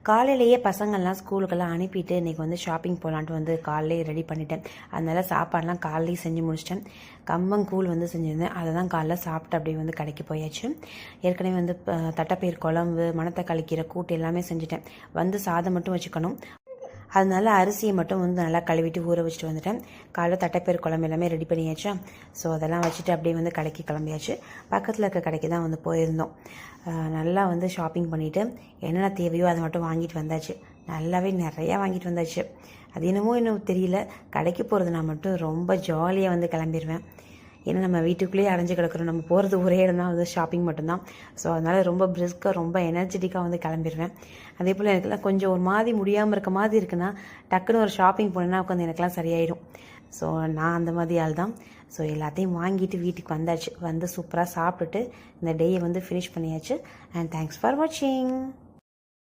காலையிலேயே பசங்கள்லாம் ஸ்கூலுக்கெல்லாம் அனுப்பிட்டு இன்றைக்கி வந்து ஷாப்பிங் போகலான்ட்டு வந்து காலையிலே ரெடி பண்ணிட்டேன். அதனால் சாப்பாடெலாம் காலையிலேயே செஞ்சு முடிச்சிட்டேன். கம்பங்கூழ் வந்து செஞ்சுருந்தேன். அதை தான் காலைல சாப்பிட்டு அப்படியே வந்து கடைக்கு போயாச்சு. ஏற்கனவே வந்து தட்டைப்பயிர் குழம்பு, மணத்தக்காளி கீரை கூட்டு எல்லாமே செஞ்சுட்டேன். வந்து சாதம் மட்டும் வச்சுக்கணும். அதனால அரிசியை மட்டும் வந்து நல்லா கழுவிட்டு ஊற வச்சுட்டு வந்துட்டேன். காலைல தட்டைப்பயிர் குழம்பு எல்லாமே ரெடி பண்ணியாச்சா. ஸோ அதெல்லாம் வச்சுட்டு அப்படியே வந்து கடைக்கு கிளம்பியாச்சு. பக்கத்தில் இருக்க கடைக்கு தான் வந்து போயிருந்தோம். நல்லா வந்து ஷாப்பிங் பண்ணிவிட்டு என்னென்ன தேவையோ அதை மட்டும் வாங்கிட்டு வந்தாச்சு. நல்லாவே நிறையா வாங்கிட்டு வந்தாச்சு. அது என்னமோ இன்னும் தெரியல, கடைக்கு போகிறது நான் மட்டும் ரொம்ப ஜாலியாக வந்து கிளம்பிடுவேன். ஏன்னா நம்ம வீட்டுக்குள்ளேயே அடைஞ்சு கிடக்கிறோம். நம்ம போகிறது ஒரே இடம் தான், வந்து ஷாப்பிங் மட்டும்தான். ஸோ அதனால் ரொம்ப பிரிஸ்காக ரொம்ப எனர்ஜெட்டிக்காக வந்து கிளம்பிடுவேன். அதே போல் எனக்குலாம் கொஞ்சம் ஒரு மாதிரி முடியாமல் இருக்க மாதிரி இருக்குன்னா டக்குன்னு ஒரு ஷாப்பிங் போனேன்னா உட்காந்து எனக்குலாம் சரியாயிடும். ஸோ நான் அந்த மாதிரி ஆள் தான். ஸோ எல்லாத்தையும் வாங்கிட்டு வீட்டுக்கு வந்தாச்சு. வந்து சூப்பராக சாப்பிட்டுட்டு இந்த டேயை வந்து ஃபினிஷ் பண்ணியாச்சு. அண்ட் தேங்க்ஸ் ஃபார் வாட்சிங்.